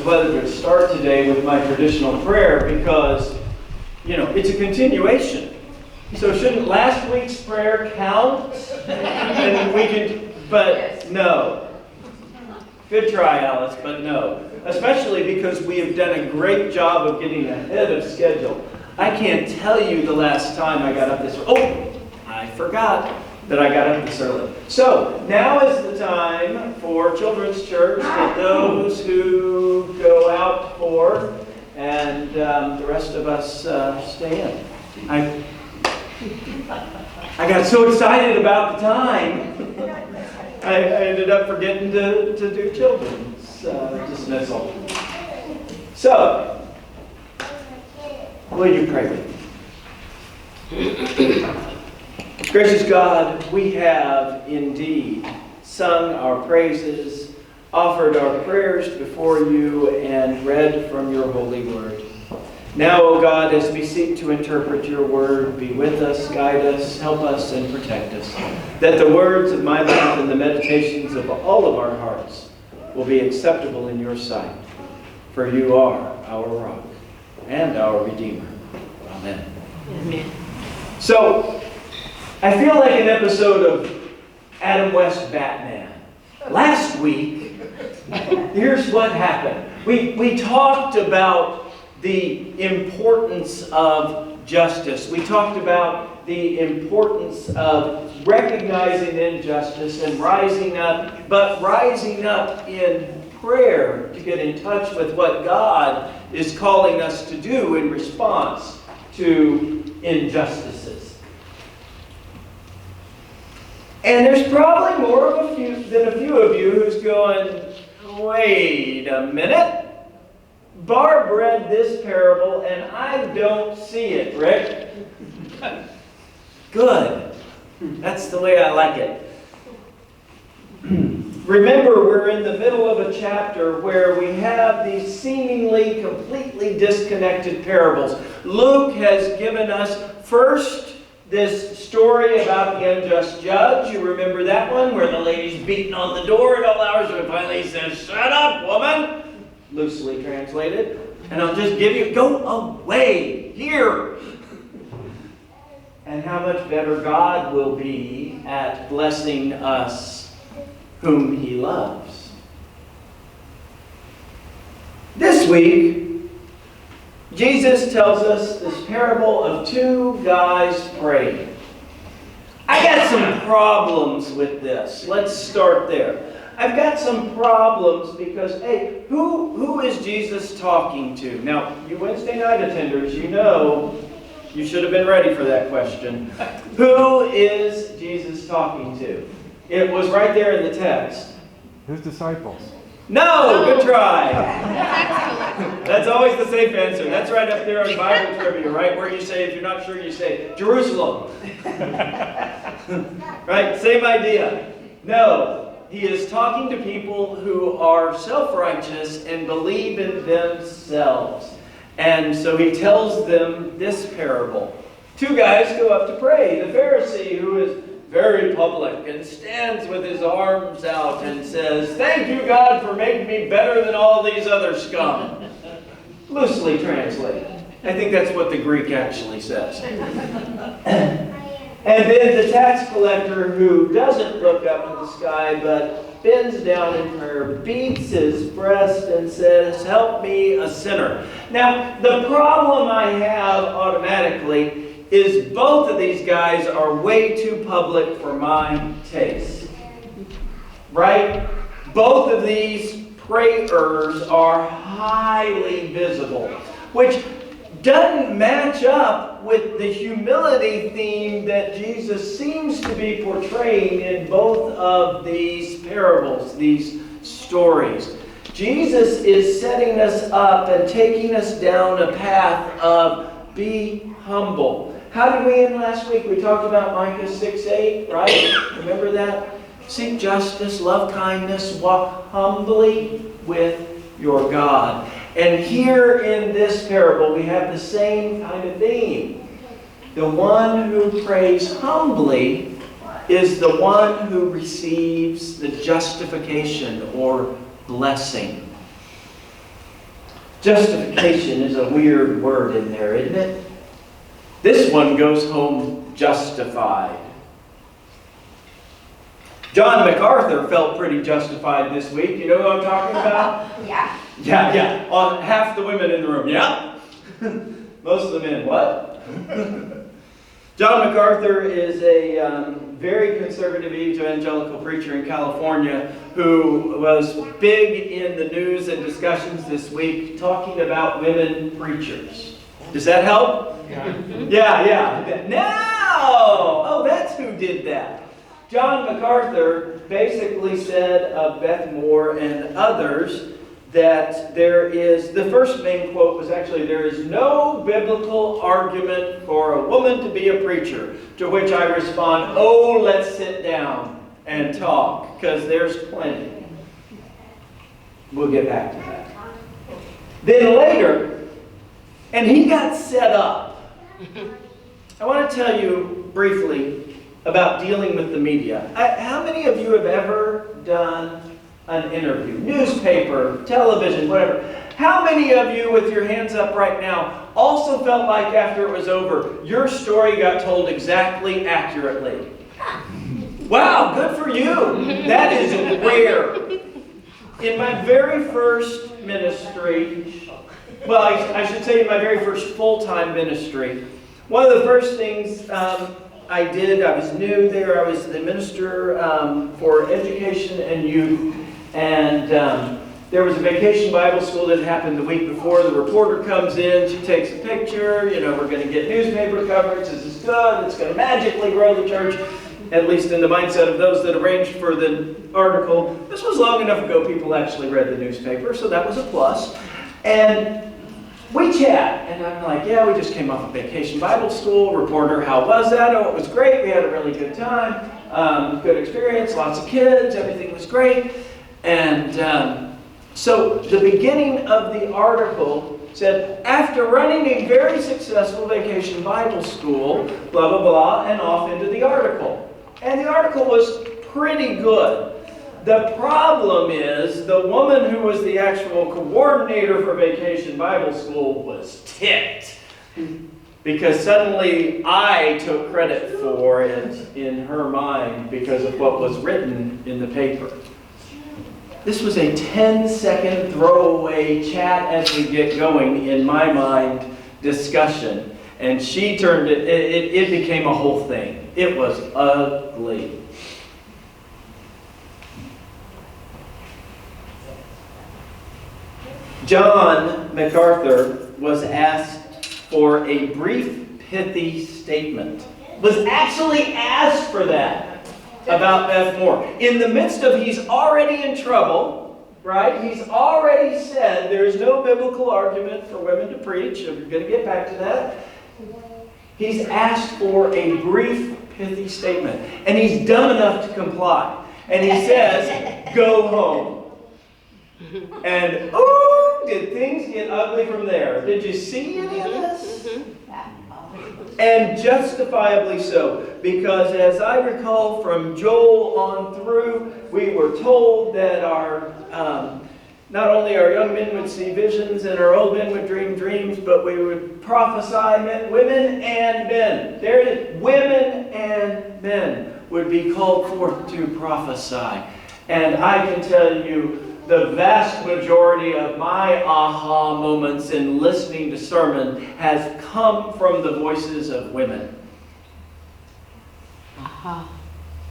whether to start today with my traditional prayer because, it's a continuation. So shouldn't last week's prayer count? And we can, but no. Good try, Alice, but no. Especially because we have done a great job of getting ahead of schedule. I can't tell you the last time I got up this early. Oh, I forgot that I got up this early. So, now is the time for Children's Church that those who go out for, and the rest of us stay in. I got so excited about the time, I ended up forgetting to do children's dismissal. So, will you pray with me? Gracious God, we have indeed sung our praises, offered our prayers before you, and read from your holy word. Now, O God, as we seek to interpret your word, be with us, guide us, help us, and protect us, that the words of my mouth and the meditations of all of our hearts will be acceptable in your sight. For you are our rock and our Redeemer. Amen. Amen. So, I feel like an episode of Adam West Batman. Last week, here's what happened. We talked about the importance of justice. We talked about the importance of recognizing injustice and rising up, but rising up in prayer to get in touch with what God is calling us to do in response to injustices. And there's probably more of a few of you who's going, wait a minute. Barb read this parable and I don't see it, Rick. Good. That's the way I like it. Remember, we're in the middle of a chapter where we have these seemingly completely disconnected parables. Luke has given us first this story about the unjust judge. You remember that one where the lady's beating on the door at all hours and finally says, "Shut up, woman!" Loosely translated. And I'll just give you, go away here. And how much better God will be at blessing us whom he loves. This week, Jesus tells us this parable of two guys praying. I got some problems with this. Let's start there. I've got some problems because, hey, who is Jesus talking to? Now, you Wednesday night attenders, you know you should have been ready for that question. Who is Jesus talking to? It was right there in the text. His disciples. No, good try. That's always the safe answer. That's right up there on Bible trivia, right? Where you say, if you're not sure, you say, Jerusalem. Right? Same idea. No. He is talking to people who are self-righteous and believe in themselves. And so he tells them this parable. Two guys go up to pray. The Pharisee, who is very public and stands with his arms out and says, "Thank you, God, for making me better than all these other scum." Loosely translated. I think that's what the Greek actually says. And then the tax collector, who doesn't look up to the sky but bends down in prayer, beats his breast and says, "Help me, a sinner." Now, the problem I have automatically is both of these guys are way too public for my taste. Right? Both of these prayers are highly visible, which doesn't match up with the humility theme that Jesus seems to be portraying in both of these parables, these stories. Jesus is setting us up and taking us down a path of be humble. How did we end last week? We talked about Micah 6:8, right? Remember that? Seek justice, love kindness, walk humbly with your God. And here in this parable, we have the same kind of theme. The one who prays humbly is the one who receives the justification or blessing. Justification is a weird word in there, isn't it? This one goes home justified. John MacArthur felt pretty justified this week. You know who I'm talking about? Yeah. Yeah. On half the women in the room, yeah? Most of the men, what? John MacArthur is a very conservative evangelical preacher in California who was big in the news and discussions this week talking about women preachers. Does that help? Yeah. Now! Oh, that's who did that. John MacArthur basically said of Beth Moore and others that the first main quote was actually, there is no biblical argument for a woman to be a preacher. To which I respond, oh, let's sit down and talk, because there's plenty. We'll get back to that. Then later, and he got set up. I want to tell you briefly about dealing with the media. How many of you have ever done an interview? Newspaper, television, whatever. How many of you, with your hands up right now, also felt like after it was over, your story got told exactly accurately? Wow, good for you. That is rare. In my very first ministry, well, I should say in my very first full-time ministry, one of the first things I did, I was new there, I was the minister for education and youth, and there was a vacation Bible school that happened the week before. The reporter comes in, she takes a picture, we're going to get newspaper coverage, this is good, it's going to magically grow the church, at least in the mindset of those that arranged for the article. This was long enough ago people actually read the newspaper, so that was a plus. And we chat, and I'm like, yeah, we just came off a vacation Bible school. Reporter, how was that? Oh, it was great. We had a really good time. Good experience, lots of kids, everything was great. And so the beginning of the article said, after running a very successful vacation Bible school, blah, blah, blah, and off into the article. And the article was pretty good. The problem is the woman who was the actual coordinator for Vacation Bible School was ticked because suddenly I took credit for it in her mind because of what was written in the paper. This was a 10-second throwaway chat as we get going, in my mind, discussion. And she turned it became a whole thing. It was ugly. John MacArthur was asked for a brief, pithy statement. Was actually asked for that about Beth Moore. In the midst of he's already in trouble, right? He's already said there's no biblical argument for women to preach. We're going to get back to that. He's asked for a brief, pithy statement. And he's dumb enough to comply. And he says, go home. And, ooh, did things get ugly from there? Did you see any of this? And justifiably so, because as I recall from Joel on through, we were told that not only our young men would see visions and our old men would dream dreams, but we would prophesy, women and men. There it is, women and men would be called forth to prophesy. And I can tell you, the vast majority of my aha moments in listening to sermon has come from the voices of women.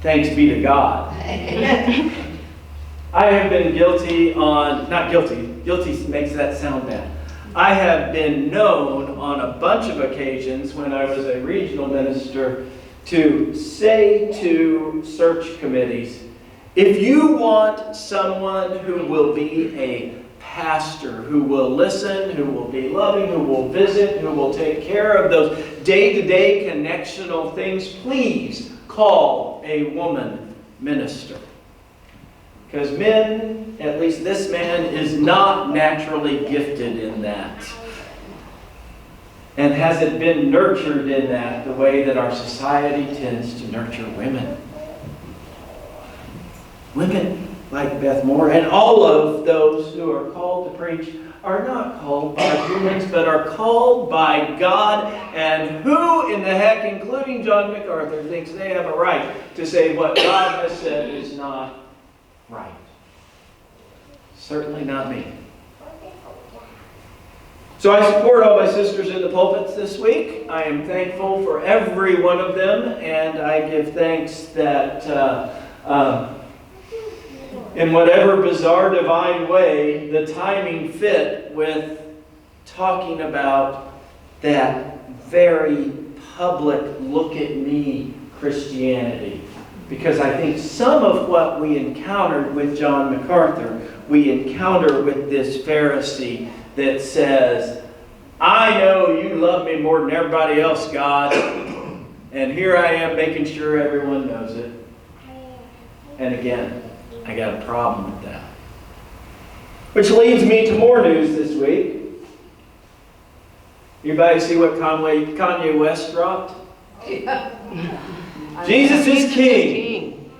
Thanks be to God. I have been guilty makes that sound bad. I have been known on a bunch of occasions when I was a regional minister to say to search committees, if you want someone who will be a pastor, who will listen, who will be loving, who will visit, who will take care of those day-to-day connectional things, please call a woman minister. Because men, at least this man, is not naturally gifted in that. And hasn't been nurtured in that the way that our society tends to nurture women. Women, like Beth Moore, and all of those who are called to preach are not called by humans, but are called by God. And who in the heck, including John MacArthur, thinks they have a right to say what God has said is not right? Certainly not me. So I support all my sisters in the pulpits this week. I am thankful for every one of them, and I give thanks that in whatever bizarre divine way, the timing fit with talking about that very public look at me Christianity. Because I think some of what we encountered with John MacArthur, we encounter with this Pharisee that says, I know you love me more than everybody else, God, and here I am making sure everyone knows it. And again, I got a problem with that. Which leads me to more news this week. Anybody see what Kanye West dropped? Jesus is King.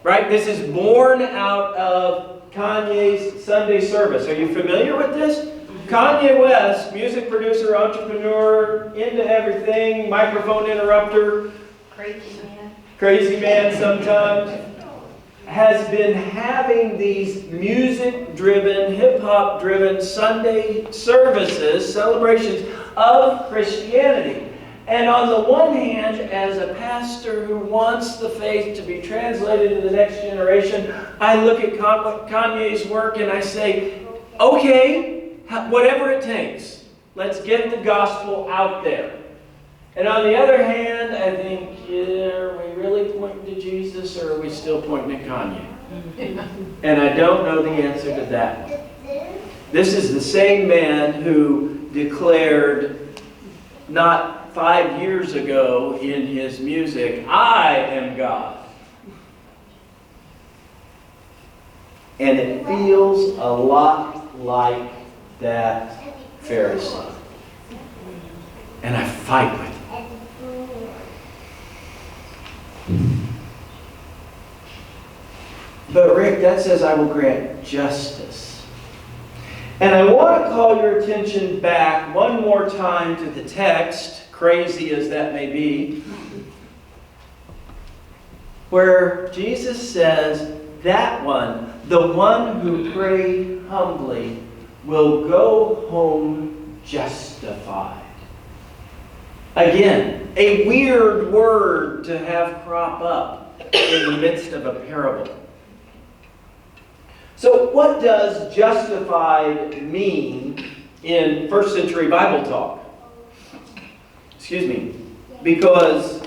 Right? This is born out of Kanye's Sunday service. Are you familiar with this? Kanye West, music producer, entrepreneur, into everything, microphone interrupter, crazy man sometimes, has been having these music-driven, hip-hop-driven Sunday services, celebrations of Christianity. And on the one hand, as a pastor who wants the faith to be translated to the next generation, I look at Kanye's work and I say, okay, whatever it takes, let's get the gospel out there. And on the other hand, I think, are we really pointing to Jesus, or are we still pointing at Kanye? And I don't know the answer to that one. This is the same man who declared not 5 years ago in his music, I am God. And it feels a lot like that Pharisee. And I fight with it. But Rick, that says I will grant justice. And I want to call your attention back one more time to the text, crazy as that may be, where Jesus says, that one, the one who prayed humbly, will go home justified. Again, a weird word to have crop up in the midst of a parable. So what does justified mean in first century Bible talk? Excuse me. Because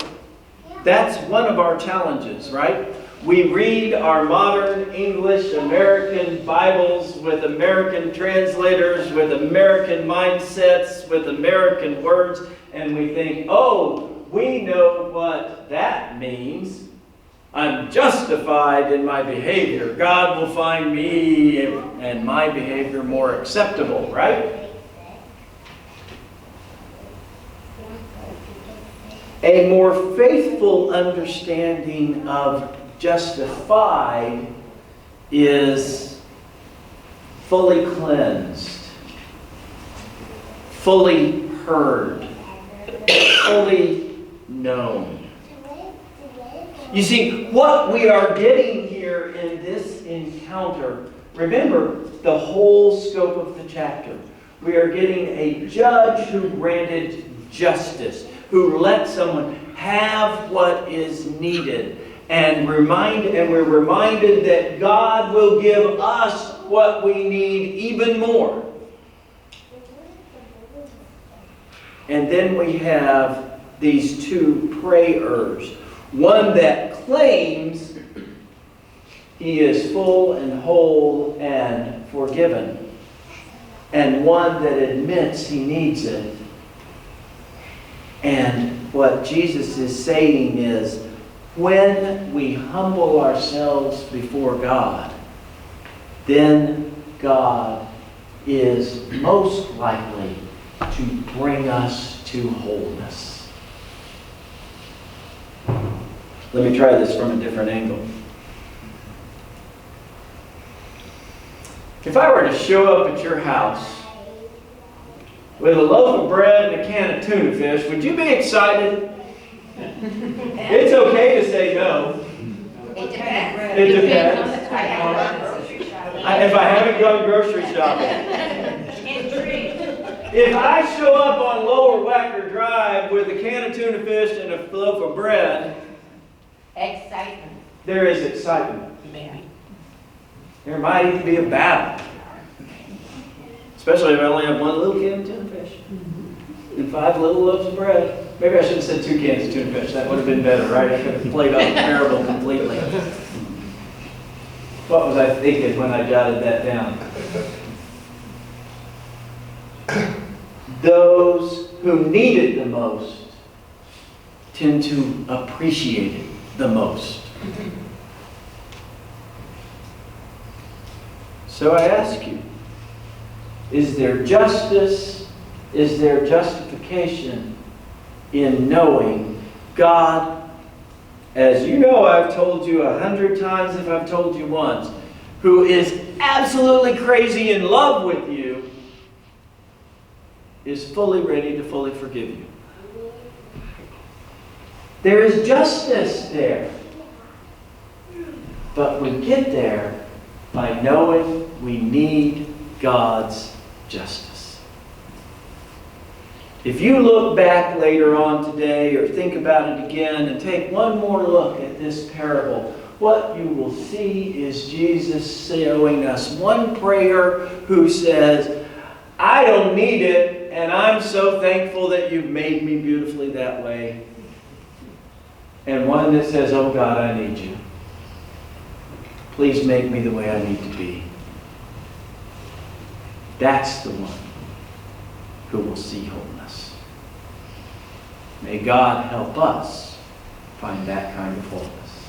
that's one of our challenges, right? We read our modern English American Bibles with American translators, with American mindsets, with American words, and we think, oh, we know what that means. I'm justified in my behavior. God will find me and my behavior more acceptable, right? A more faithful understanding of justified is fully cleansed, fully heard, fully known. You see, what we are getting here in this encounter, remember the whole scope of the chapter. We are getting a judge who granted justice, who let someone have what is needed. And we're reminded that God will give us what we need even more. And then we have these two prayers. One that claims he is full and whole and forgiven. And one that admits he needs it. And what Jesus is saying is, when we humble ourselves before God, then God is most likely to bring us to wholeness. Let me try this from a different angle. If I were to show up at your house with a loaf of bread and a can of tuna fish, would you be excited? It's okay to say no. It depends. It depends. If I haven't gone grocery shopping. If I show up on Lower Wacker Drive with a can of tuna fish and a loaf of bread, Excitement. there is excitement. There might even be a battle. Especially if I only have one little can of tuna fish and 5 little loaves of bread. Maybe I should have said 2 cans of tuna fish. That would have been better, right? I could have played off the parable completely. What was I thinking when I jotted that down? Those who need it the most tend to appreciate it the most. So I ask you, is there justice, is there justification in knowing God, as you know I've told you 100 times if I've told you once, who is absolutely crazy in love with you, is fully ready to fully forgive you. There is justice there. But we get there by knowing we need God's justice. If you look back later on today or think about it again and take one more look at this parable, what you will see is Jesus showing us one prayer who says, I don't need it, and I'm so thankful that you've made me beautifully that way. And one that says, oh God, I need you. Please make me the way I need to be. That's the one who will see wholeness. May God help us find that kind of wholeness.